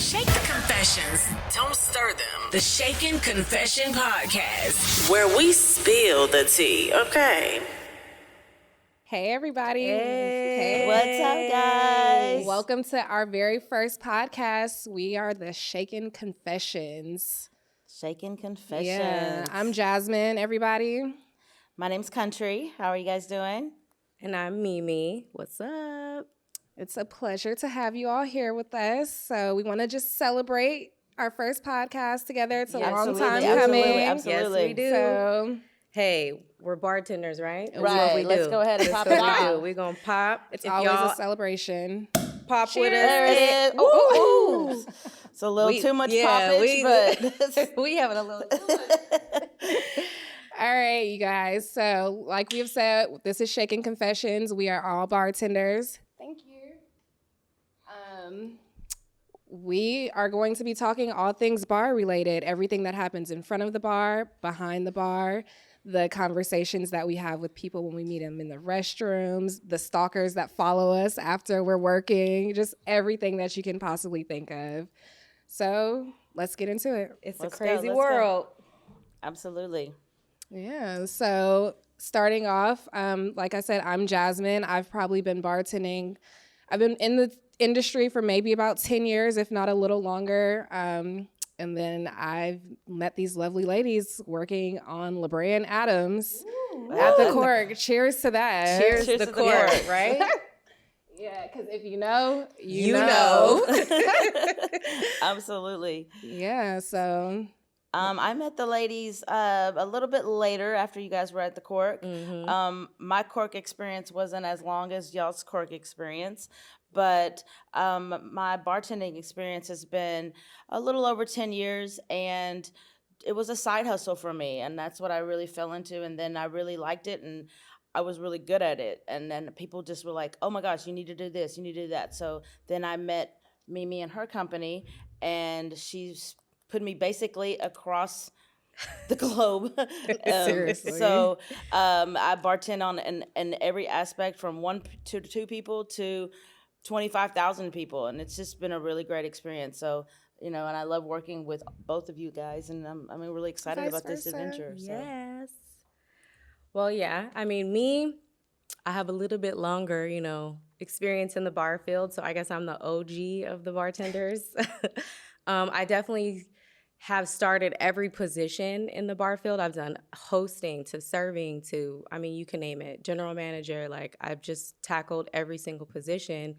Shake the confessions. Don't stir them. The Shaken Confession Podcast, where we spill the tea, okay? Hey, everybody. Hey. What's up, guys? Welcome to our very first podcast. We are the Shaken Confessions. Shaken Confessions. Yeah, I'm Jasmine, everybody. My name's Country. How are you guys doing? And I'm Mimi. What's up? It's a pleasure to have you all here with us. So we want to just celebrate our first podcast together. It's a long time coming. Absolutely. Yes, we do. So, hey, we're bartenders, right? Right. What we Let's do. go ahead and pop That's it what we off. do. We're going to pop. it's If always y'all a celebration. pop Cheers. with us. There it is. Ooh. It's a little too much poppage, but we having a little too much. All right, you guys. So, like we have said, this is Shaken Confessions. We are all bartenders. Thank you. We are going to be talking all things bar related, everything that happens in front of the bar, behind the bar, the conversations that we have with people when we meet them in the restrooms, the stalkers that follow us after we're working, just everything that you can possibly think of. So let's get into it. It's Let's a crazy go. world. Absolutely. Yeah, so starting off, like I said, I'm Jasmine. I've probably been bartending. I've been in the industry for maybe about 10 years, if not a little longer. And then I've met these lovely ladies working on La Brea and Adams at the Cork. Cheers to that. Cheers to to the the Cork, Cork. right? Yeah, because if you know, you know. Absolutely. Yeah, so I met the ladies a little bit later after you guys were at the Cork. Mm-hmm. My Cork experience wasn't as long as y'all's Cork experience, but my bartending experience has been a little over 10 years, and it was a side hustle for me, and that's what I really fell into, and then I really liked it, and I was really good at it, and then people just were like, oh my gosh, you need to do this, you need to do that. So then I met Mimi and her company, and she's put me basically across the globe. Seriously. So I bartend on in every aspect, from 1 to 2 people to 25,000 people, and it's just been a really great experience. So, and I love working with both of you guys, and I'm really excited Vice about this versa. adventure. So. Yes. Well, yeah. I mean, I have a little bit longer, experience in the bar field. So I guess I'm the OG of the bartenders. I definitely have started every position in the bar field. I've done hosting to serving to, you can name it, general manager. Like, I've just tackled every single position.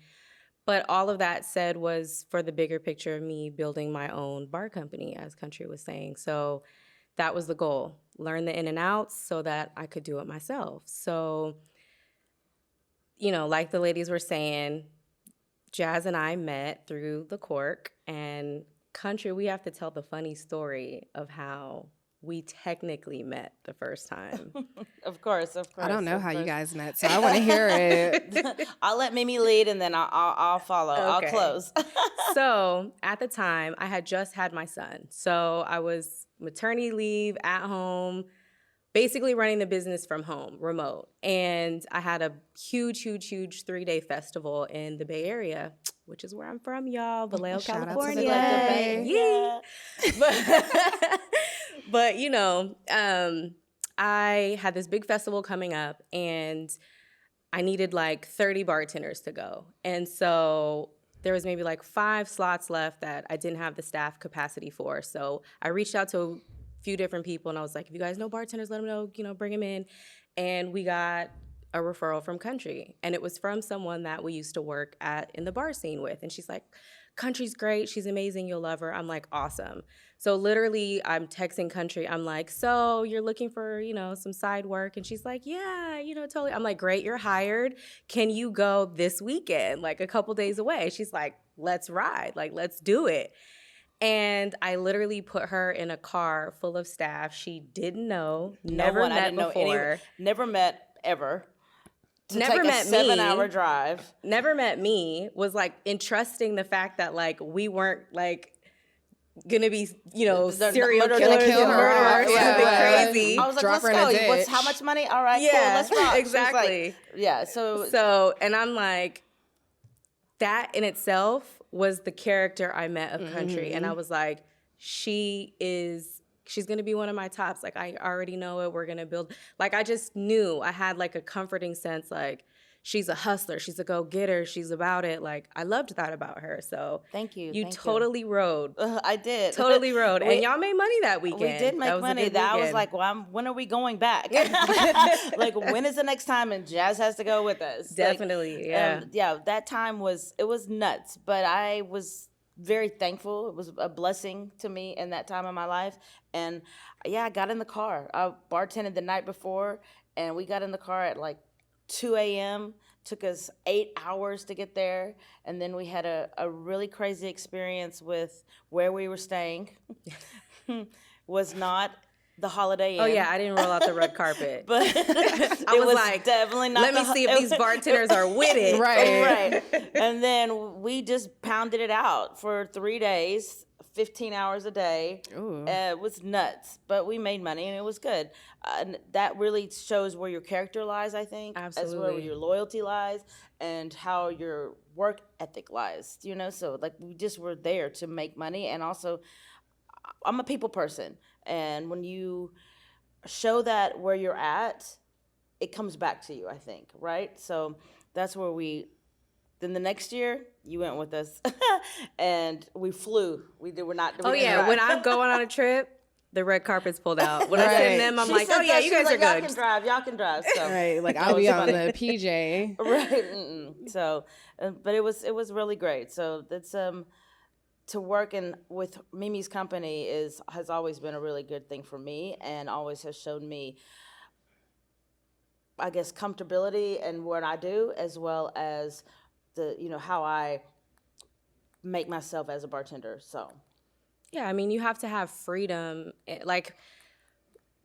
But all of that said was for the bigger picture of me building my own bar company, as Country was saying. So that was the goal, learn the in and outs so that I could do it myself. So, like the ladies were saying, Jazz and I met through the Cork, and Country, we have to tell the funny story of how we technically met the first time. Of course. I don't know how you guys met, so I want to hear it. I'll let Mimi lead, and then I'll follow. Okay. I'll close. So at the time, I had just had my son. So I was maternity leave at home, basically running the business from home, remote. And I had a huge 3-day festival in the Bay Area, which is where I'm from, y'all, Vallejo, Shout out to the California. Bay. Yeah. But I had this big festival coming up, and I needed like 30 bartenders to go. And so there was maybe like 5 slots left that I didn't have the staff capacity for. So I reached out to a few different people, and I was like, if you guys know bartenders, let them know, bring them in. And we got a referral from Country, and it was from someone that we used to work in the bar scene with. And she's like, Country's great, she's amazing, you'll love her. I'm like, awesome. So literally I'm texting Country, I'm like, so you're looking for, some side work? And she's like, yeah, totally. I'm like, great, you're hired. Can you go this weekend, like a couple days away? She's like, let's ride, like, let's do it. And I literally put her in a car full of staff she didn't know, never met before. Never met ever. Never met me. 7-hour drive. Never met me, was like entrusting the fact that like we weren't like gonna be, serial killer, kill her or something something. crazy. I was like, Drop her in a let's go. ditch. What's how much money? All right, Yeah, cool, let's rock. She was like- exactly. So And I'm like, that in itself was the character I met of country. And I was like, she's going to be one of my tops. Like, I already know it. We're going to build. Like, I just knew I had like a comforting sense, like, she's a hustler. She's a go-getter. She's about it. Like, I loved that about her. So Thank you. You totally rode. I did. Totally rode. And y'all made money that weekend. We did make money. I was like, well, when are we going back? Like, when is the next time? And Jazz has to go with us. Definitely, yeah. Yeah, that time was nuts. But I was very thankful. It was a blessing to me in that time of my life. And yeah, I got in the car. I bartended the night before, and we got in the car at like 2 a.m. Took us 8 hours to get there. And then we had a really crazy experience with where we were staying. Was not the Holiday Inn. Oh, yeah, I didn't roll out the red carpet. But I was like, definitely not. Let me see if these bartenders are with it. Right. And then we just pounded it out for 3 days, 15 hours a day. It was nuts, but we made money and it was good. And that really shows where your character lies, I think. Absolutely. As where your loyalty lies and how your work ethic lies, you know? So, like, we just were there to make money. And also, I'm a people person. And when you show that where you're at, it comes back to you, I think, right? So that's where then the next year, you went with us, and we flew. We're not. Oh, yeah, when I'm going on a trip, the red carpet's pulled out. When I send them, I'm like, oh, yeah, you guys are Y'all good. Y'all can drive. So. Right, like I'll be on the PJ. Right. So, but it was really great. So that's to work with Mimi's company has always been a really good thing for me, and always has shown me, I guess, comfortability in what I do, as well as how I make myself as a bartender. So yeah, I mean, you have to have freedom. Like,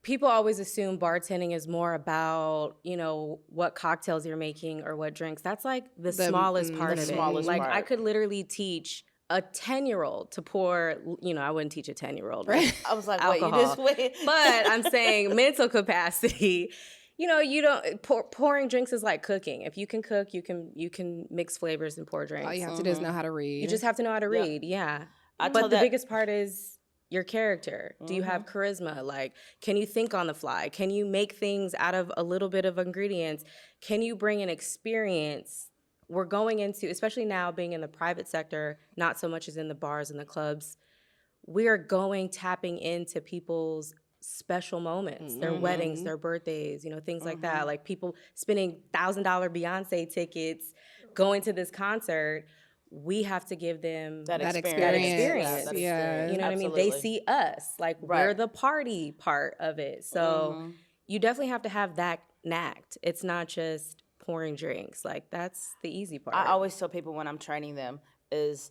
people always assume bartending is more about, what cocktails you're making or what drinks. That's like the smallest part of it. Like, I could literally teach a 10-year-old to pour, I wouldn't teach a 10-year-old. Right? I was like, alcohol. Wait, you just wait. But I'm saying mental capacity. You don't pouring drinks is like cooking. If you can cook, you can mix flavors and pour drinks. All you have to do is know how to read. You just have to know how to read. Yeah. But the biggest part is your character. Do you have charisma? Like, can you think on the fly? Can you make things out of a little bit of ingredients? Can you bring an experience? We're going into, especially now being in the private sector, not so much as in the bars and the clubs, we are tapping into people's special moments, their weddings, their birthdays, things like that. Like, people spending $1,000 Beyonce tickets, going to this concert. We have to give them that experience. Yeah. You know what I mean? They see us. Like, we're the party part of it. So you definitely have to have that knack. It's not just pouring drinks. Like, that's the easy part. I always tell people when I'm training them is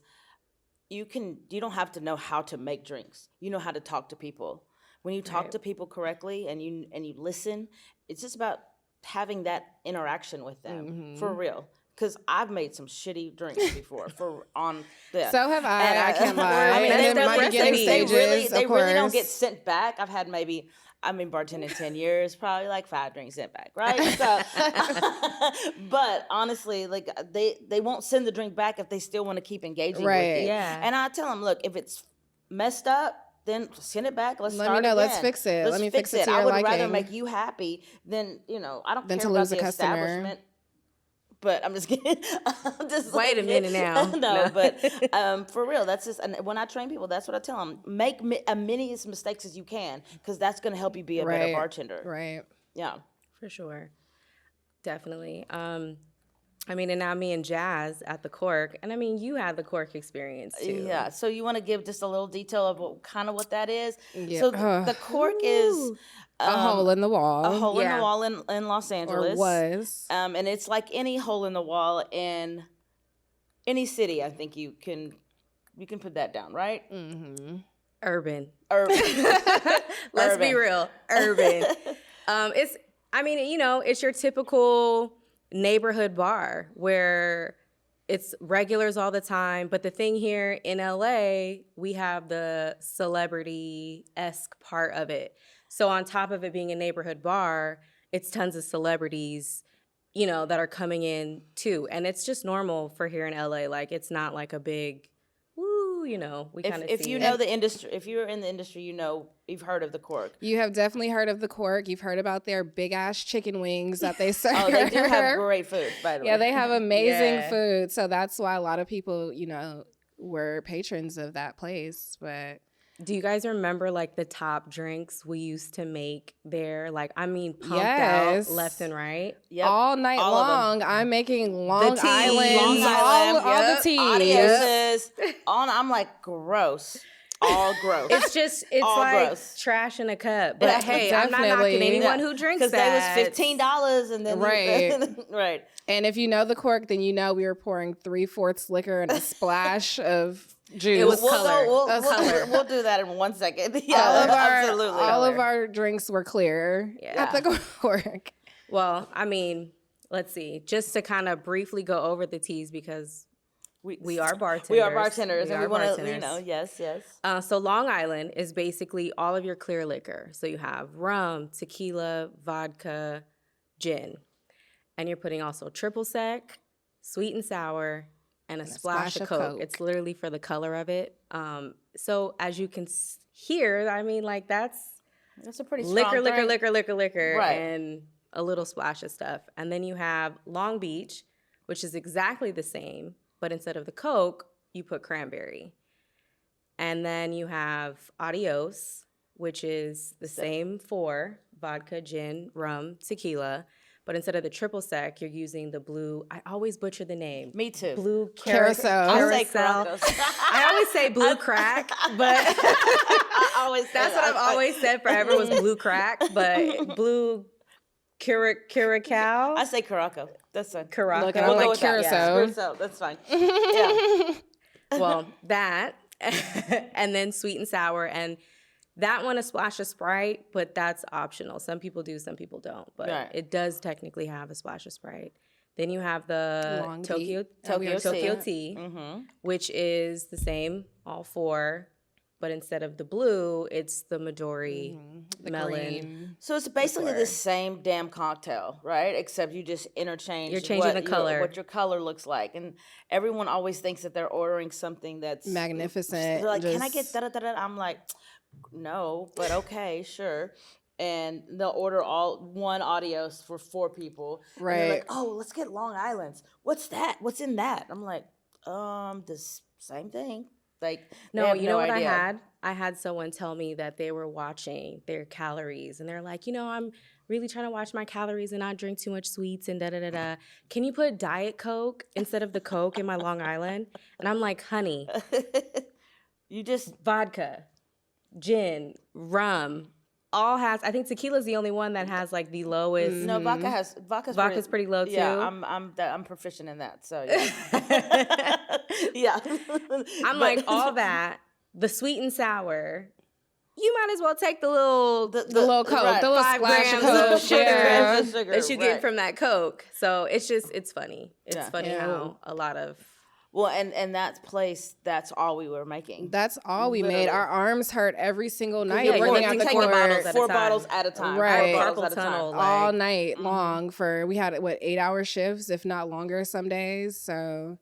you don't have to know how to make drinks. You know how to talk to people. When you talk to people correctly and you listen, it's just about having that interaction with them for real. Because I've made some shitty drinks before So have I. I can't lie. I mean, and in my beginning stages, they really don't get sent back. I've had I've been bartending 10 years, probably like 5 drinks sent back, right? So, but honestly, like, they won't send the drink back if they still want to keep engaging with you. Yeah. And I tell them, look, if it's messed up, then send it back. Let me know. Again. Let's fix it. Let me fix it to your liking. I would rather make you happy than, I don't care to about lose the a customer. establishment. But I'm just kidding. Wait a minute now. No, but for real, that's just, and when I train people, that's what I tell them. Make as many mistakes as you can, because that's going to help you be a better bartender. Right. Yeah. For sure. Definitely. I mean, and now me and Jazz at the Cork, and I mean, you had the Cork experience too. Yeah. So you want to give just a little detail of what that is? Yeah. So the Cork is a hole in the wall. A hole in the wall in Los Angeles. Or was. And it's like any hole in the wall in any city. I think you can put that down, right? Mm-hmm. Urban. Let's be real. Urban. It's your typical neighborhood bar where it's regulars all the time. But the thing here in LA, we have the celebrity-esque part of it. So on top of it being a neighborhood bar, it's tons of celebrities, that are coming in too. And it's just normal for here in LA. Like, it's not like a big ooh, you know, we kind of if see you it. know the industry, if you're in the industry, you know, you've heard of the Cork. You have definitely heard of the Cork. You've heard about their big ass chicken wings that they serve. Oh, they do have great food, by the way. Yeah, they have amazing Yeah. food. So that's why a lot of people, you know, were patrons of that place. But Do you guys remember like the top drinks we used to make there? Like, I mean, pumped Yes. out left and right. Yep. all night all of them. long, I'm making Long tea, Island, Long Island, all yep. the tea. Adioses. I'm like, gross. All gross. It's just, it's All like gross. trash in a cup. But Yeah, hey, I'm not definitely. knocking anyone Yeah. who drinks Because that. they was $15 and then Right. right. And if you know the Cork, then you know we were pouring 3/4 liquor and a splash of juice. It was We'll color. go. That's We'll, color. we'll do that in 1 second. Yeah, all of our absolutely. all of our drinks were clear at the Cork. Well, I mean, let's see. Just to kind of briefly go over the teas because we are bartenders. We are bartenders, We and we are want to, bartenders. yes. So Long Island is basically all of your clear liquor. So you have rum, tequila, vodka, gin. And you're putting also triple sec, sweet and sour, and a splash of Coke. It's literally for the color of it. So as you can hear, I mean, like that's That's a pretty strong liquor, Right. and a little splash of stuff. And then you have Long Beach, which is exactly the same, but instead of the Coke, you put cranberry. And then you have Adios, which is the same for vodka, gin, rum, tequila. But instead of the triple sec, you're using the blue. I always butcher the name. Me too. Blue Carousel. I say carousel. Caracas. I always say blue crack, but I always say that's what that. I've always said forever was blue crack, but blue curacao. I say Caraco. That's fine. Caraco. Look, I don't We'll go like with that. Curacao. Curacao. That's fine. Yeah. Well, that, and then sweet and sour, and that one a splash of Sprite, but that's optional. Some people do, some people don't, but Right. it does technically have a splash of Sprite. Then you have the Long Tokyo tea. tea, Mm-hmm. which is the same, all four, but instead of the blue, it's the Midori The melon. green. So it's basically Liqueur. the same damn cocktail, right? Except you just interchange. You're changing the color. what your color looks like, and everyone always thinks that they're ordering something that's Magnificent. They're like, "Can I get just- da da da da?" I'm like, "No, but okay, sure." And they'll order all one Adios for 4 people. And they're Right. like, "Oh, let's get Long Island's. What's that? What's in that?" I'm like, this same thing." Like, they No, have you know what idea. I had? I had someone tell me that they were watching their calories and they're like, I'm really trying to watch my calories and not drink too much sweets and da da da da. Can you put Diet Coke instead of the Coke in my Long Island? And I'm like, honey, You just vodka, gin, rum, all has. I think tequila's the only one that has like the lowest. no vodka's Vodka's pretty low, Yeah, too? I'm proficient in that. So yeah, yeah. I'm like all that, the sweet and sour. You might as well take the little The little Coke, right, the little 5 splash of grams of Coke. sugar, Yeah. sugar that you get right. from that Coke. So it's funny. It's Yeah. funny Yeah. how a lot of Well, and that place, that's all we were making. That's all we Literally. made. Our arms hurt every single night Yeah, working you're at the taking Cork. bottles at a 4 time. bottles at a time. Right. 4 bottles Carpal at a time. tunnel, like- all night long we had 8-hour shifts, if not longer some days. So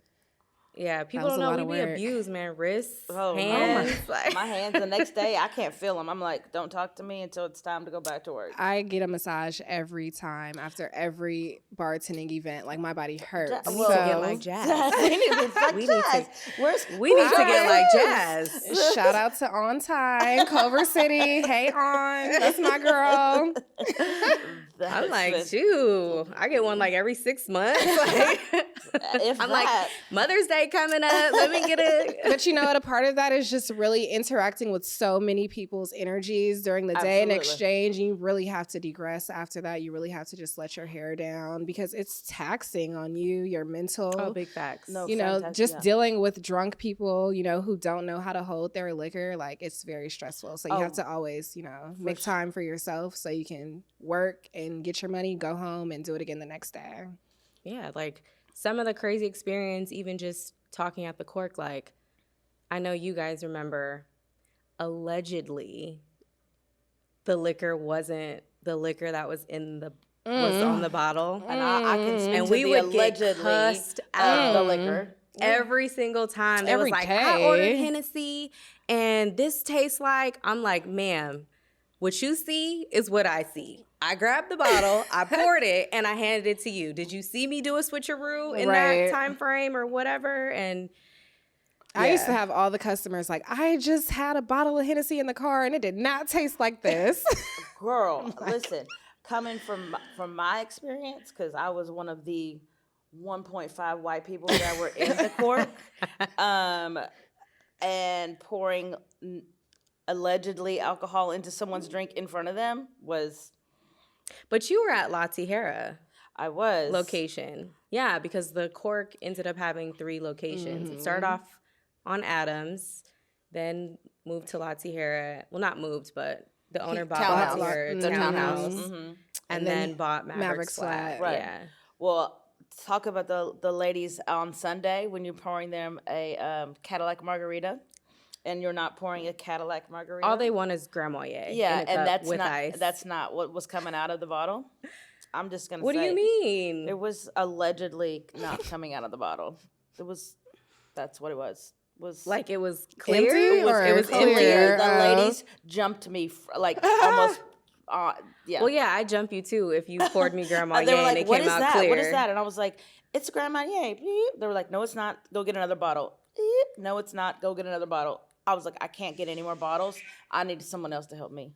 yeah. People was don't a know lot we of be work. abused, man. Wrists, Oh, hands. Like, My hands the next day, I can't feel them. I'm like, don't talk to me until it's time to go back to work. I get a massage every time after every bartending event. Like my body hurts. we need to get So, like Jazz. we need to get We need to- Jazz. We need to get like Jazz? Jazz. shout out to On Time, Culver City. Hey On, that's my girl. I'm like, shoot, I get one like every 6 months. Like, if I'm that, like, Mother's Day coming up. Let me get it. But you know what? A part of that is just really interacting with so many people's energies during the day and Absolutely. exchange. And you really have to degress after that. You really have to just let your hair down because it's taxing on you, your mental. Oh, big facts. No. You know, fantastic, just yeah. dealing with drunk people, who don't know how to hold their liquor, like it's very stressful. So you have Oh, to always, make time for yourself so you can work and get your money, go home and do it again the next day. Yeah, like some of the crazy experience, even just talking at the Cork, like I know you guys remember allegedly the liquor wasn't the liquor that was in the was on the bottle. and I can speak And to we the would get allegedly cussed of out. the liquor. Every single time. They Every was like, day. I ordered Hennessy and this tastes like, I'm like, ma'am, what you see is what I see. I grabbed the bottle, I poured it, and I handed it to you. Did you see me do a switcheroo in that time frame or whatever? And I used to have all the customers like, I just had a bottle of Hennessy in the car and it did not taste like this. Girl, listen, coming from my experience, because I was one of the 1.5 white people that were in the Cork, and pouring allegedly alcohol into someone's drink in front of them was. But you were at La Tijera I was. location. Yeah, because the Cork ended up having 3 locations. It started off on Adams, then moved to La Tijera. Well, not moved, but the owner bought La Tijera townhouse, and then bought Maverick's Flat. Right. Yeah. Well, talk about the ladies on Sunday when you're pouring them a Cadillac margarita, and you're not pouring a Cadillac margarita. All they want is Grand Marnier. Yeah, and ice. that's not what was coming out of the bottle. I'm just gonna say. What do you mean? It was allegedly not coming out of the bottle. That's what it was. Like it was clear? Empty or it was clear? The ladies jumped me like almost. Yeah. Well, yeah, I jump you too if you poured me Grand Marnier They were like, and it "What came is out that? clear. What is that?" And I was like, "It's Grand Marnier." Beep. They were like, "No, it's not. Go get another bottle." Beep. No, it's not. Go get another bottle. I was like, "I can't get any more bottles. I need someone else to help me."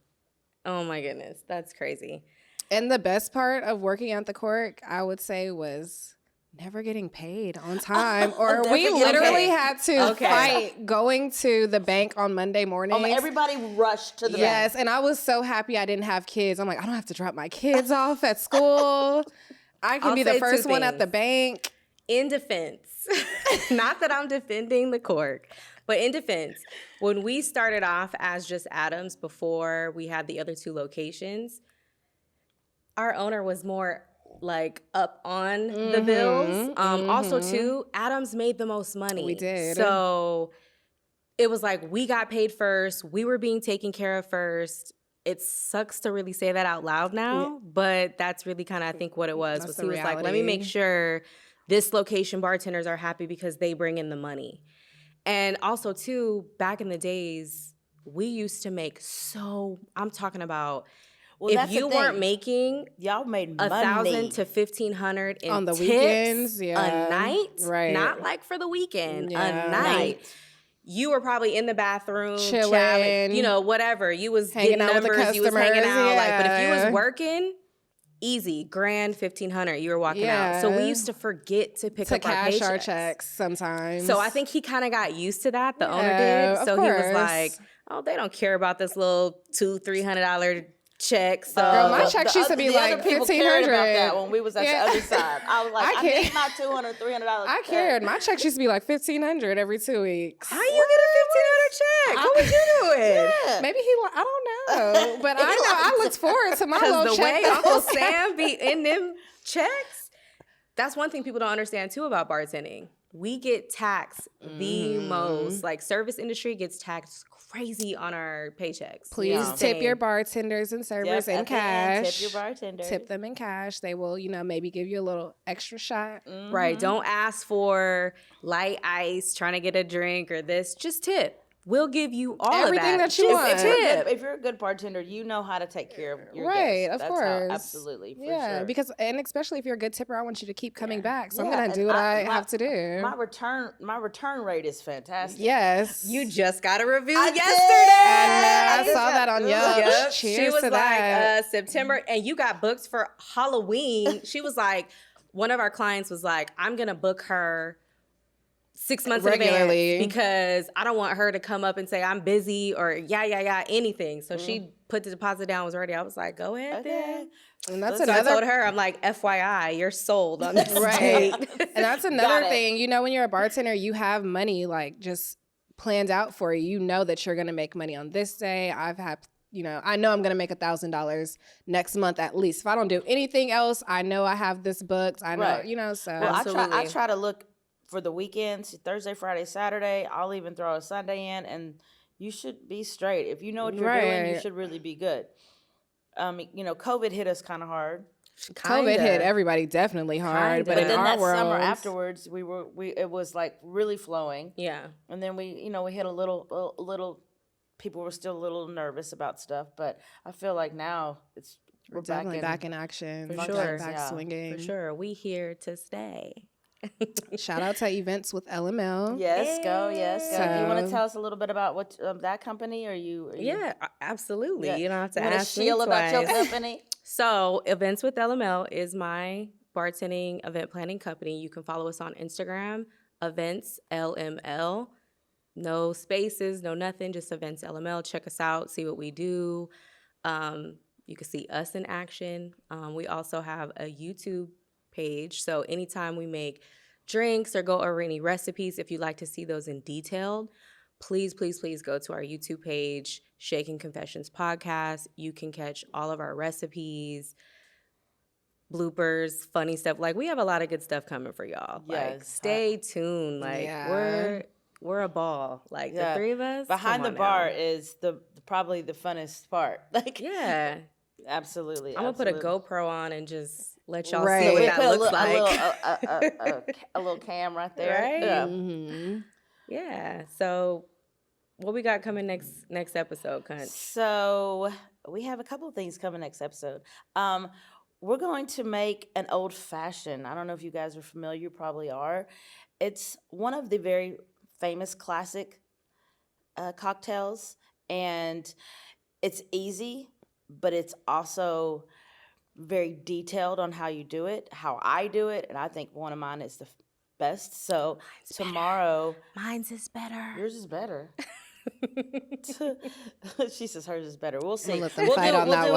Oh my goodness, that's crazy. And the best part of working at the Cork, I would say, was never getting paid on time. Or we literally had to fight going to the bank on Monday mornings. Everybody rushed to the bank. Yes, and I was so happy I didn't have kids. I'm like, I don't have to drop my kids off at school. I can be the first one at the bank. In defense, not that I'm defending the Cork, but in defense, when we started off as just Adams before we had the other 2 locations, our owner was more like up on the bills. Also, too, Adams made the most money. We did. So it was like we got paid first. We were being taken care of first. It sucks to really say that out loud now, but that's really kind of, I think, what it was. Was he was like, let me make sure this location bartenders are happy because they bring in the money. And also, too, back in the days, we used to make I'm talking about, if you weren't making y'all made money. 1,000 to 1,500 in on the tips weekends, a night, right? Not like for the weekend, a night. You were probably in the bathroom, chilling, chatting, whatever. You was hanging getting out numbers, with the customers, you was hanging out. yeah. But if you was working, easy, grand 1,500. You were walking out. So we used to forget to pick up cash our our checks sometimes. So I think he kind of got used to that. The owner did. So he was like, "Oh, they don't care about this little $200-$300 check." So girl, my checks used to be like other people 1,500. cared about that when we was at the other side. I was like, I need my $200, $300. I cared. My checks used to be like 1,500 every 2 weeks. How you get a $1,500 check? What was you doing? Maybe I don't know, but I know I looked forward to my little Because the check. way Uncle Sam be in them checks, that's one thing people don't understand too about bartending. We get taxed the most. Like service industry gets taxed crazy on our paychecks. Please tip your bartenders and servers in cash. Tip your bartender. Tip them in cash. They will, maybe give you a little extra shot. Right. Don't ask for light ice, trying to get a drink or this. Just tip. We'll give you all everything of that you want. If you're a good bartender, you know how to take care of your guests. Of course. Absolutely. For sure. Because especially if you're a good tipper, I want you to keep coming back. So I'm gonna do what I have to do. My return rate is fantastic. Yes. You just got a review yesterday. I saw that on Yelp. Yep. Cheers she was to like that. September, and you got booked for Halloween. She was like, one of our clients was like, I'm gonna book her 6 months regularly in advance because I don't want her to come up and say I'm busy or anything. So she put the deposit down, was ready. I was like, go ahead then. And that's So I told her, I'm like, FYI, you're sold on this date. And that's another thing. When you're a bartender, you have money like just planned out for you. You know that you're gonna make money on this day. I know I'm going to make $1,000 next month at least. If I don't do anything else, I know I have this booked. I know, so. Well, I try to look for the weekends, Thursday, Friday, Saturday. I'll even throw a Sunday in, and you should be straight. If you know what you're doing, you should really be good. COVID hit us kind of hard. COVID hit everybody definitely hard, but Kinda. in Then our that world, summer afterwards, it was like really flowing. Yeah. And then we hit a little. People were still a little nervous about stuff, but I feel like now we're definitely back in action, For back, sure. back Yeah, swinging. For sure. We here to stay. Shout out to Events with LML. Yes, go. Do you want to So- tell us a little bit about what that company? Are you Yeah, absolutely. Yeah. You don't have to You wanna ask me shill about your twice. company? So, Events with LML is my bartending event planning company. You can follow us on Instagram, Events LML. No spaces, no nothing, just Events LML. Check us out, see what we do. You can see us in action. We also have a YouTube page. So anytime we make drinks or go over any recipes, if you'd like to see those in detail, please go to our YouTube page, Shaken Confessions Podcast. You can catch all of our recipes, bloopers, funny stuff. Like, we have a lot of good stuff coming for y'all. Like, Yes. stay tuned. Like, Yeah. we're a ball. Like, Yeah. the three of us. Behind come the on bar now. is probably the funnest part. Like, Yeah. absolutely. I'm gonna put a absolutely. GoPro on and just let y'all Right. see what We that put looks like. a little cam right there. Right? Yeah. Mm-hmm. Yeah. So, what we got coming next episode, Cunt? So we have a couple of things coming next episode. We're going to make an old fashioned. I don't know if you guys are familiar. You probably are. It's one of the very famous classic cocktails, and it's easy, but it's also very detailed on how you do it, how I do it, and I think one of mine is the best. So tomorrow, Mine's is better. yours is better. She says hers is better. We'll see. We'll let them fight on that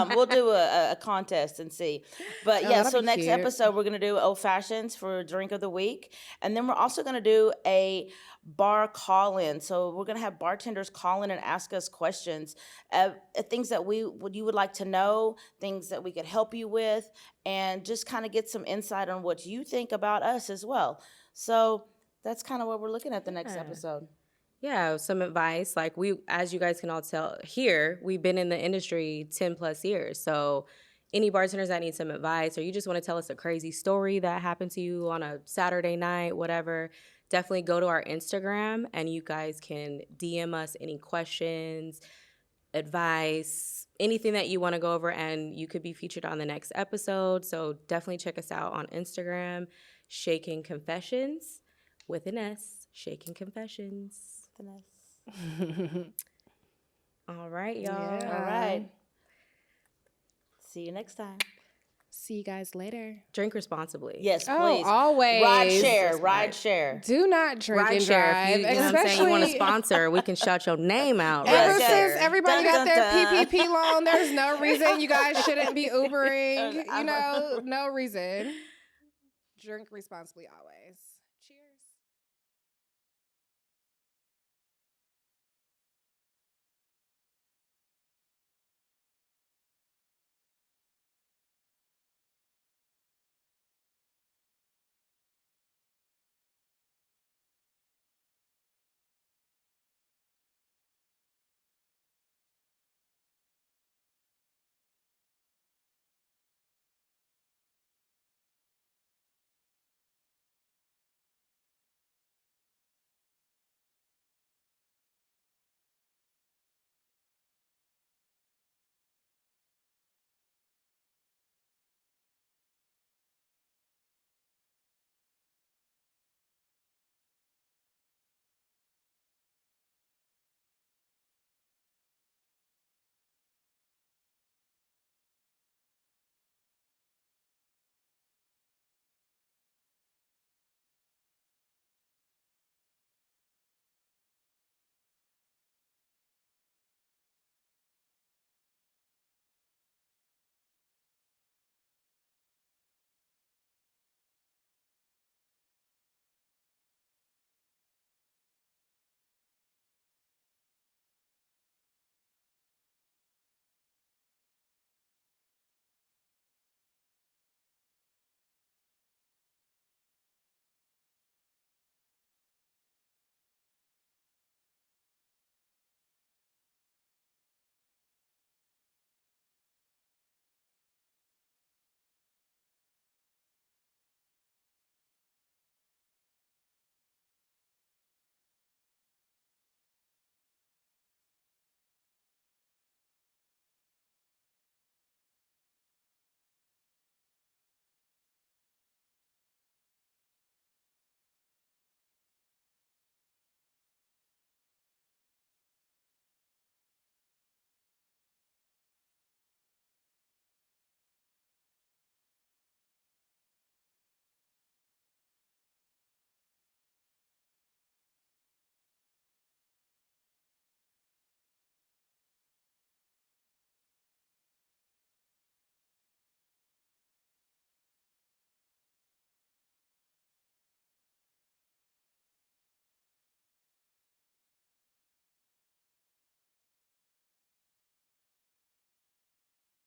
one. We'll do a contest and see. But Oh, yeah, that'll so be next cute. episode we're gonna do old fashions for drink of the week, and then we're also gonna do a bar call in. So we're gonna have bartenders call in and ask us questions, things that you would like to know, things that we could help you with, and just kind of get some insight on what you think about us as well. So that's kind of what we're looking at the next Yeah. episode. Yeah, some advice. Like, as you guys can all tell here, we've been in the industry 10 plus years. So any bartenders that need some advice, or you just want to tell us a crazy story that happened to you on a Saturday night, whatever, definitely go to our Instagram and you guys can DM us any questions, advice, anything that you want to go over, and you could be featured on the next episode. So definitely check us out on Instagram, Shaken Confessions with an S, Shaken Confessions. All right, y'all. Yeah. All right. See you next time. See you guys later. Drink responsibly. Yes, Oh, please. always. Ride share. Do not drink Ride and share. drive. If you know what I'm saying, you want to especially- sponsor, we can shout your name out. Ever right Yes, since there. everybody Dun, got dun, their dun. PPP loan, there's no reason you guys shouldn't be Ubering. I You know, no reason. Drink responsibly always.